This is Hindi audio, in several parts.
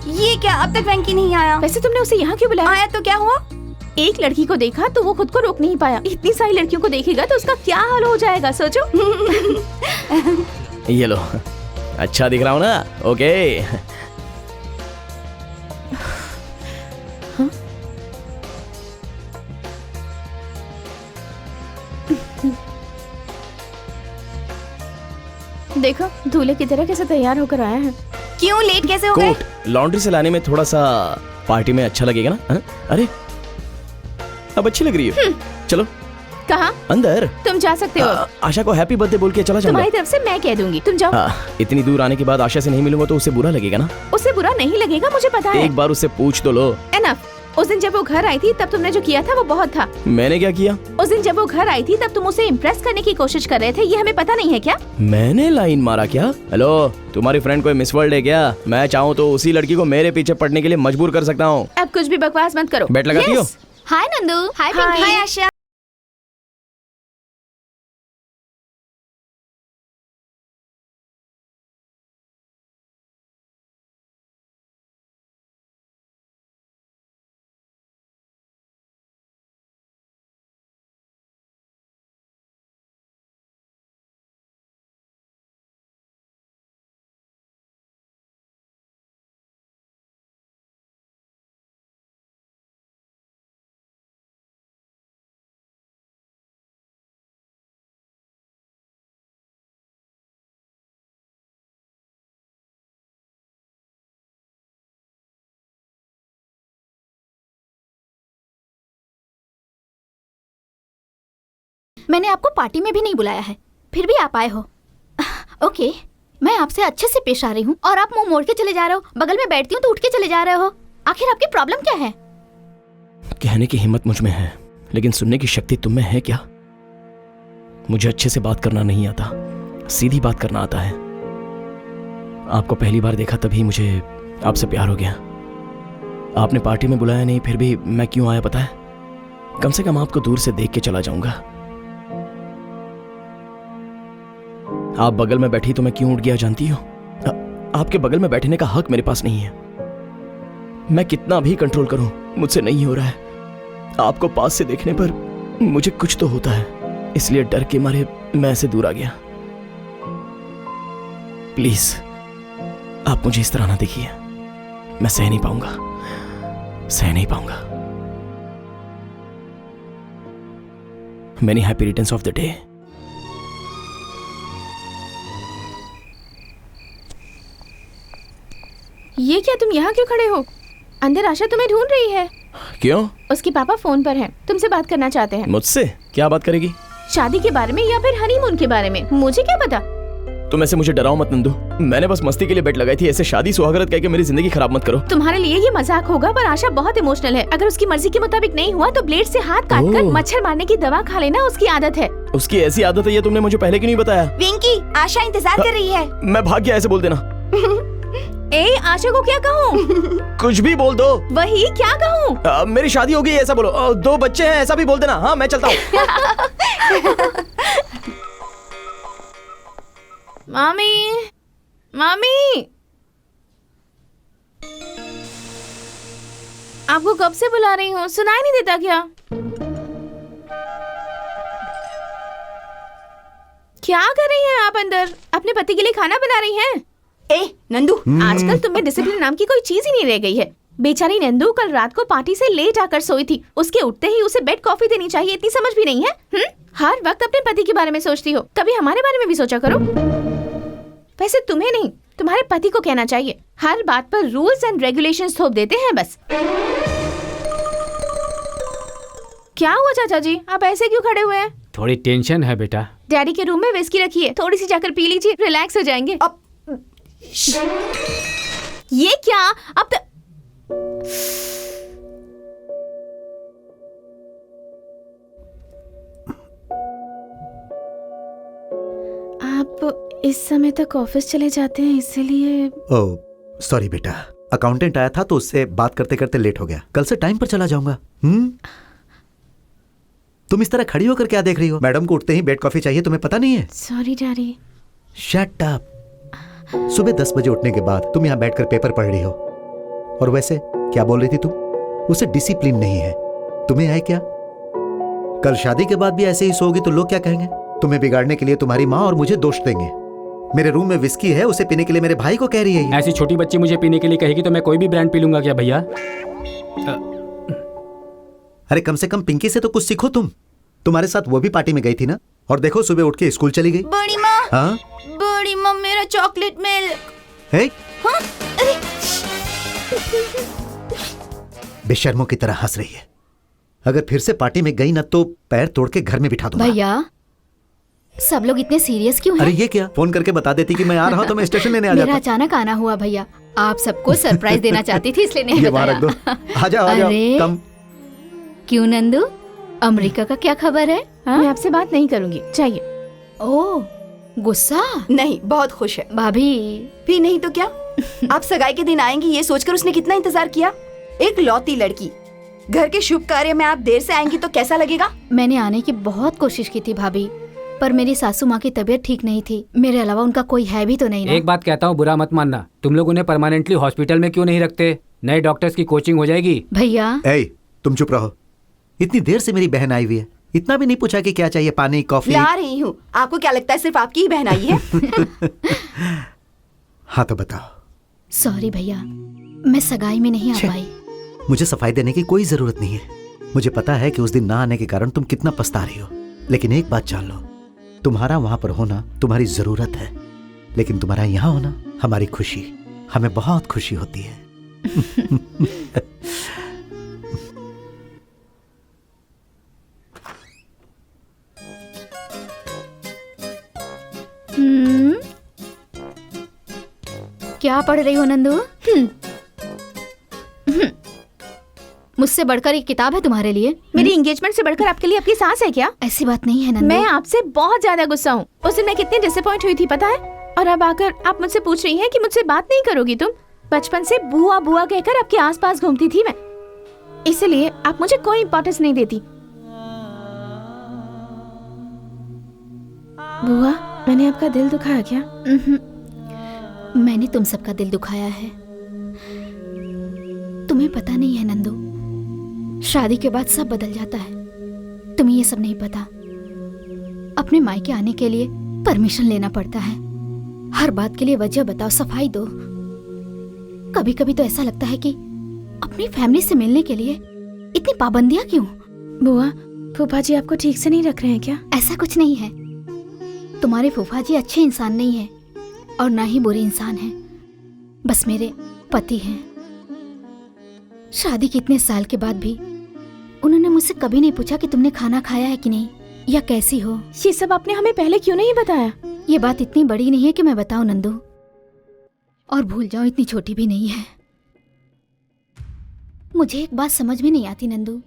ये क्या, अब तक वेंकी नहीं आया? वैसे तुमने उसे यहाँ क्यों बुलाया? आया तो क्या हुआ? एक लड़की को देखा तो वो खुद को रोक नहीं पाया, इतनी सारी लड़कियों को देखेगा तो उसका क्या हाल हो जाएगा, सोचो। ये लो, अच्छा दिख रहा हूँ ना? ओके। देखो दूल्हे की तरह कैसे तैयार होकर आया है। क्यों लेट कैसे हो गए? कोट लॉन्ड्री से लाने में थोड़ा सा पार्टी में अच्छा लगेगा ना? हा? अरे अब अच्छी लग रही है। चलो। कहाँ? अंदर। तुम जा सकते हो। आशा को हैप्पी बर्थडे बोल के चला जाऊंगा। तुम्हारी तरफ से मैं कह दूंगी, तुम जाओ। इतनी दूर आने के बाद आशा से नहीं मिलूंगा तो उसे बुरा लगेगा ना? उसे बुरा नहीं लगेगा, मुझे पता है। एक बार उससे पूछ तो लो। एनफ। उस दिन जब वो घर आई थी तब तुमने जो किया था वो बहुत था। मैंने क्या किया? उस दिन जब वो घर आई थी तब तुम उसे इम्प्रेस करने की कोशिश कर रहे थे, ये हमें पता नहीं है क्या? मैंने लाइन मारा क्या? हेलो, तुम्हारी फ्रेंड कोई मिस वर्ल्ड है क्या? मैं चाहूँ तो उसी लड़की को मेरे पीछे पड़ने के लिए मजबूर कर सकता हूँ। अब कुछ भी बकवास मत करो। बेट लगाती हो? हाय नंदू। हाय पिंकी। हाय आशा। मैंने आपको पार्टी में भी नहीं बुलाया है, फिर भी आप आए हो। ओके, मैं आपसे अच्छे से पेश आ रही हूँ और आप मुंह मोड़ के चले जा रहे हो। बगल में बैठती हूँ तो उठ के चले जा रहे हो। आखिर आपकी प्रॉब्लम क्या है? कहने की हिम्मत मुझ में है, लेकिन सुनने की शक्ति तुम में है क्या? मुझे अच्छे से बात करना नहीं आता, सीधी बात करना आता है। आपको पहली बार देखा तभी मुझे आपसे प्यार हो गया। आपने पार्टी में बुलाया नहीं, फिर भी मैं क्यों आया पता है? कम से कम आपको दूर से देख के चला जाऊंगा। आप बगल में बैठी तो मैं क्यों उठ गया जानती हो? आपके बगल में बैठने का हक मेरे पास नहीं है। मैं कितना भी कंट्रोल करूं, मुझसे नहीं हो रहा है। आपको पास से देखने पर मुझे कुछ तो होता है, इसलिए डर के मारे मैं ऐसे दूर आ गया। प्लीज आप मुझे इस तरह ना देखिए, मैं सह नहीं पाऊंगा, सह नहीं पाऊंगा। Many happy returns of the day. ये क्या, तुम यहाँ क्यों खड़े हो? अंदर आशा तुम्हें ढूंढ रही है। क्यों? उसके पापा फोन पर हैं, तुमसे बात करना चाहते हैं। मुझसे क्या बात करेगी? शादी के बारे में या फिर हनीमून के बारे में, मुझे क्या पता। तुम ऐसे मुझे डराओ मत नंदू, मैंने बस मस्ती के लिए बेट लगाई थी। ऐसे शादी सुहागरात कह के मेरी जिंदगी खराब मत करो। तुम्हारे लिए ये मजाक होगा, पर आशा बहुत इमोशनल है। अगर उसकी मर्जी के मुताबिक नहीं हुआ तो ब्लेड से हाथ काटकर मच्छर मारने की दवा खा लेना उसकी आदत है। उसकी ऐसी आदत है, ये तुमने मुझे पहले क्यों नहीं बताया? विंकी, आशा इंतजार कर रही है। मैं भाग गया, ऐसे बोल देना। ए, आशा को क्या कहूँ? कुछ भी बोल दो। वही क्या कहूँ? मेरी शादी हो गई ऐसा बोलो। 2 बच्चे हैं ऐसा भी बोल देना। हाँ मैं चलता हूँ। मामी, मामी, आपको कब से बुला रही हूँ, सुनाई नहीं देता क्या? क्या कर रही हैं आप अंदर? अपने पति के लिए खाना बना रही हैं? ए नंदू, आजकल तुम्हें डिसिप्लिन नाम की कोई चीज ही नहीं रह गई है। बेचारी नंदू कल रात को पार्टी से लेट आकर सोई थी, उसके उठते ही उसे बेड कॉफी देनी चाहिए, इतनी समझ भी नहीं है? हर वक्त अपने पति के बारे में सोचती हो, कभी हमारे बारे में भी सोचा करो। वैसे तुम्हें नहीं, तुम्हारे पति को कहना चाहिए। हर बात पर रूल्स एंड रेगुलेशंस थोप देते हैं बस। क्या हुआ चाचा जी, आप ऐसे क्यों खड़े हुए हैं? थोड़ी टेंशन है बेटा। डैडी के रूम में विस्की रखी है, थोड़ी सी जाकर पी लीजिए, रिलैक्स हो जाएंगे। ये क्या, अब आप इस समय तक ऑफिस चले जाते हैं इसीलिए? ओह सॉरी बेटा, अकाउंटेंट आया था तो उससे बात करते करते लेट हो गया। कल से टाइम पर चला जाऊंगा। तुम इस तरह खड़ी होकर क्या देख रही हो? मैडम को उठते ही बेड कॉफी चाहिए, तुम्हें पता नहीं है? Sorry daddy. Shut up. सुबह 10 बजे उठने के बाद तुम यहाँ बैठकर पेपर पढ़ रही हो। और वैसे क्या बोल रही थी तुम? उसे डिसिप्लिन नहीं है, तुम्हें है क्या? कल शादी के बाद भी ऐसे ही सोओगी तो लोग क्या कहेंगे? तुम्हें बिगाड़ने के लिए तुम्हारी माँ और मुझे दोष देंगे। मेरे रूम में विस्की है, उसे पीने के लिए मेरे भाई को कह रही है ये। ऐसी छोटी बच्ची मुझे पीने के लिए कहेगी तो मैं कोई भी ब्रांड पी लूंगा क्या भैया? अरे कम से कम पिंकी से तो कुछ सीखो तुम। तुम्हारे साथ वो भी पार्टी में गई थी ना, और देखो सुबह उठ के स्कूल चली गई। बड़ी माँ, हाँ बड़ी माँ, मेरा चॉकलेट मिल्क। है? हाँ? अरे बेशर्मों की तरह हंस रही है। अगर फिर से पार्टी में गई ना तो पैर तोड़ के घर में बिठा दूंगा। भैया, सब लोग इतने सीरियस क्यों हैं? अरे ये क्या, फोन करके बता देती कि मैं आ रहा हूँ तो मैं स्टेशन लेने आ मेरा जाता। अचानक आना हुआ भैया, आप सबको सरप्राइज देना चाहती थी इसलिए नहीं ये वहाँ रख दो। बताया। आ जाओ अरे, कम। क्यों नंदू, अमेरिका का क्या खबर है? मैं आपसे बात नहीं करूंगी, चाहिए। ओह, गुस्सा? नहीं, बहुत खुश है। भाभी भी नहीं तो क्या, आप सगाई के दिन आएंगी ये सोचकर उसने कितना इंतजार किया। एक लौती लड़की, घर के शुभ कार्य में आप देर से आएंगी तो कैसा लगेगा? मैंने आने की बहुत कोशिश की थी भाभी, पर मेरी सासू माँ की तबीयत ठीक नहीं थी। मेरे अलावा उनका कोई है भी तो नहीं ना। एक बात कहता हूँ, बुरा मत मानना, तुम लोग उन्हें परमानेंटली हॉस्पिटल में क्यों नहीं रखते? नए डॉक्टर्स की कोचिंग हो जाएगी। भैया ए, तुम चुप रहो। इतनी देर से मेरी बहन आई हुई है, इतना भी नहीं पूछा कि क्या चाहिए, पानी कॉफी? ला रही हूँ। आपको क्या लगता है सिर्फ आपकी ही बहन आई है? हाँ तो बताओ। सॉरी भैया, मैं सगाई में नहीं आ पाई। मुझे सफाई देने की कोई जरूरत नहीं है। मुझे पता है कि उस दिन ना आने के कारण तुम कितना पछता रही हो, लेकिन एक बात जान लो, तुम्हारा वहां पर होना तुम्हारी जरूरत है, लेकिन तुम्हारा यहाँ होना हमारी खुशी। हमें बहुत खुशी होती है। क्या पढ़ रही हो नंदू? मुझसे बढ़कर एक किताब है तुम्हारे लिए। मेरी एंगेजमेंट से बढ़कर आपके लिए आपकी सास है क्या? ऐसी बात नहीं है नंदू। मैं आपसे बहुत ज्यादा गुस्सा हूँ। उस दिन मैं कितनी डिसअपॉइंट हुई थी पता है? और अब आकर आप मुझसे पूछ रही हैं कि मुझसे बात नहीं करोगी तुम? बचपन से बुआ बुआ कहकर आपके आसपास घूमती थी मैं, इसलिए आप मुझे कोई इम्पोर्टेंस नहीं देती। बुआ, मैंने आपका दिल दुखाया क्या? मैंने तुम सबका दिल दुखाया है। तुम्हें पता नहीं है नंदू, शादी के बाद सब बदल जाता है। तुम्हें ये सब नहीं पता। अपने मायके आने के लिए परमिशन लेना पड़ता है, हर बात के लिए वजह बताओ, सफाई दो। कभी कभी तो ऐसा लगता है कि अपनी फैमिली से मिलने के लिए इतनी पाबंदियां क्यों? बुआ, फूफा जी आपको ठीक से नहीं रख रहे हैं क्या? ऐसा कुछ नहीं है। तुम्हारे फूफा जी अच्छे इंसान नहीं है और ना ही बुरे इंसान हैं, बस मेरे पति हैं। शादी के इतने साल के बाद भी उन्होंने मुझसे कभी नहीं पूछा कि तुमने खाना खाया है कि नहीं या कैसी हो। ये सब आपने हमें पहले क्यों नहीं बताया? ये बात इतनी बड़ी नहीं है कि मैं बताऊं नंदू, और भूल जाऊं इतनी छोटी भी नहीं है। मुझे एक बात समझ में नहीं आती नंदू,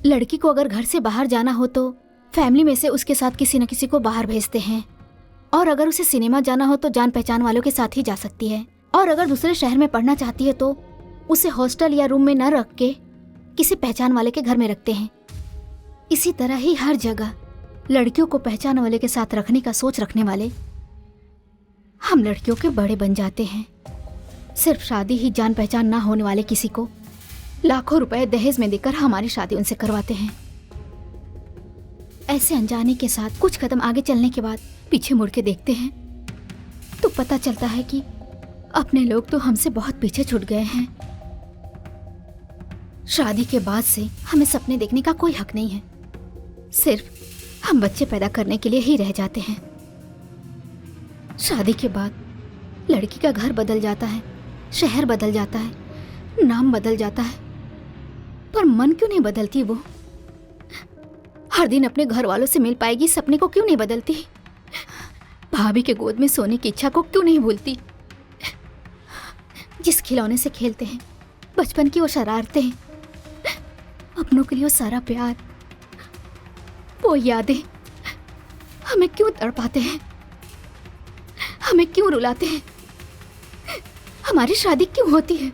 लड़की को अगर घर से बाहर जाना हो तो फैमिली में से उसके साथ किसी न किसी को बाहर भेजते हैं, और अगर उसे सिनेमा जाना हो तो जान पहचान वालों के साथ ही जा सकती है, और अगर दूसरे शहर में पढ़ना चाहती है तो उसे हॉस्टल या रूम में न रख के किसी पहचान वाले के घर में रखते हैं। इसी तरह ही हर जगह लड़कियों को पहचान वाले के साथ रखने का सोच रखने वाले हम लड़कियों के बड़े बन जाते हैं। सिर्फ शादी ही जान पहचान ना होने वाले किसी को लाखों रुपए दहेज में देकर हमारी शादी उनसे करवाते हैं। ऐसे अनजाने के साथ कुछ कदम आगे चलने के बाद पीछे मुड़ के देखते हैं तो पता चलता है कि अपने लोग तो हमसे बहुत पीछे छूट गए हैं। शादी के बाद से हमें सपने देखने का कोई हक नहीं है, सिर्फ हम बच्चे पैदा करने के लिए ही रह जाते हैं। शादी के बाद लड़की का घर बदल जाता है, शहर बदल जाता है, नाम बदल जाता है, पर मन क्यों नहीं बदलती? वो हर दिन अपने घर वालों से मिल पाएगी सपने को क्यों नहीं बदलती? भाभी के गोद में सोने की इच्छा को क्यों नहीं भूलती? जिस खिलौने से खेलते हैं, बचपन की वो शरारतें, अपनों के लिए वो सारा प्यार, वो यादें हमें क्यों तड़पाते हैं, हमें क्यों रुलाते हैं? हमारी शादी क्यों होती है?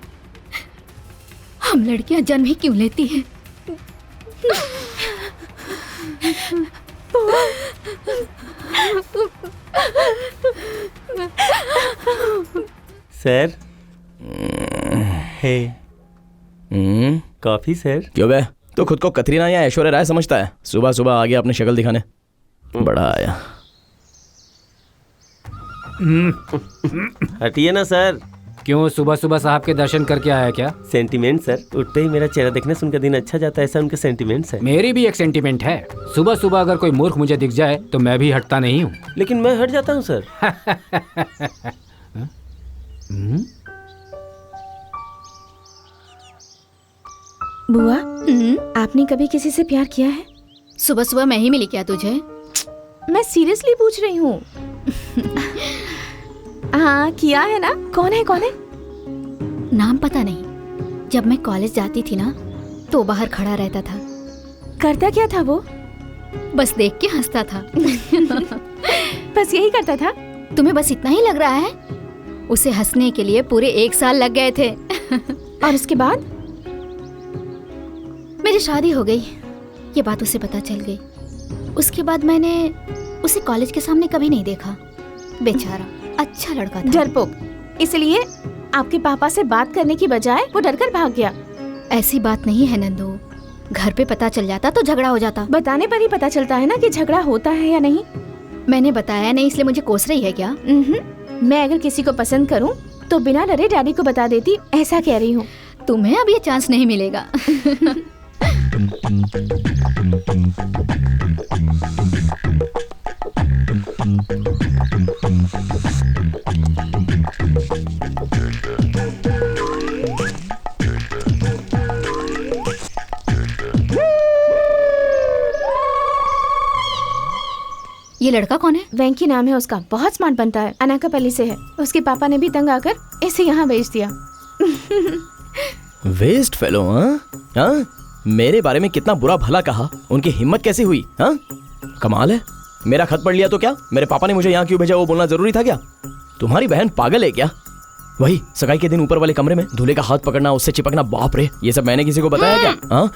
हम लड़कियां जन्म ही क्यों लेती हैं? सर, है। हम्म, कॉफी सर। क्यों बे, तो खुद को कतरीना या ऐश्वर्या राय समझता है? सुबह सुबह आ गया अपनी शक्ल दिखाने, बड़ा आया। हटिए ना सर। क्यों, सुबह सुबह साहब के दर्शन करके आया क्या? सेंटिमेंट सर, उठते ही मेरा चेहरा देखने से उनका दिन अच्छा जाता है, ऐसा उनके सेंटिमेंट्स है। मेरी भी एक सेंटिमेंट है। सुबह सुबह अगर कोई मूर्ख मुझे दिख जाए तो मैं भी हटता नहीं हूँ। लेकिन मैं हट जाता हूँ सर। बुआ, आपने कभी किसी से प्यार किया है? सुबह सुबह मैं ही मिली क्या तुझे? मैं सीरियसली पूछ रही हूँ। हाँ किया है ना? कौन है कौन है? नाम पता नहीं। जब मैं कॉलेज जाती थी ना तो बाहर खड़ा रहता था। करता क्या था वो? बस देख के हंसता था। बस यही करता था? तुम्हें बस इतना ही लग रहा है? उसे हंसने के लिए पूरे 1 साल लग गए थे। और उसके बाद? मेरी शादी हो गई, ये बात उसे पता चल गई। उसके बाद मैंने उसे कॉलेज के सामने कभी नहीं देखा। बेचारा अच्छा लड़का था। डरपोक, इसलिए आपके पापा से बात करने की बजाय वो डरकर भाग गया। ऐसी बात नहीं है नंदू, घर पे पता चल जाता तो झगड़ा हो जाता। बताने पर ही पता चलता है ना कि झगड़ा होता है या नहीं। मैंने बताया नहीं इसलिए मुझे कोस रही है क्या? मैं अगर किसी को पसंद करूं तो बिना डरे डैडी को बता देती, ऐसा कह रही हूँ। तुम्हें अब ये चांस नहीं मिलेगा। ये लड़का कौन है? वेंकी नाम है उसका, बहुत स्मार्ट बनता है, अनाकापल्ली से है। उसके पापा ने भी तंग आकर इसे यहाँ भेज दिया। West fellow. हाँ, मेरे बारे में कितना बुरा भला कहा, उनकी हिम्मत कैसी हुई? हाँ, कमाल है। मेरा खत पढ़ लिया तो क्या? मेरे पापा ने मुझे यहाँ क्यों भेजा वो बोलना जरूरी था क्या? तुम्हारी बहन पागल है क्या? वही सगाई के दिन ऊपर वाले कमरे में दूल्हे का हाथ पकड़ना, उससे चिपकना, बाप रे, ये सब मैंने किसी को बताया क्या? हाँ,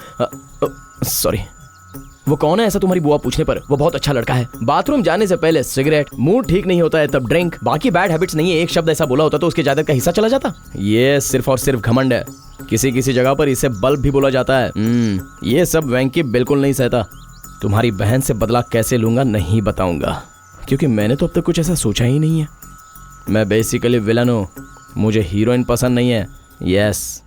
सॉरी। वो कौन है ऐसा तुम्हारी बुआ पूछने पर? वो बहुत अच्छा लड़का है। बाथरूम जाने से पहले सिगरेट, मूड ठीक नहीं होता है तब ड्रिंक, बाकी बैड हैबिट्स नहीं है। एक शब्द ऐसा बोला होता तो उसकी जायदाद का हिस्सा चला जाता। ये सिर्फ और सिर्फ घमंड है। किसी किसी जगह पर इसे बल्ब भी बोला जाता है। ये सब वेंकी बिल्कुल नहीं सहता। तुम्हारी बहन से बदला कैसे लूंगा नहीं बताऊंगा, क्योंकि मैंने तो अब तक कुछ ऐसा सोचा ही नहीं है। मैं बेसिकली विलन हूँ, मुझे हीरोइन पसंद नहीं है। यस,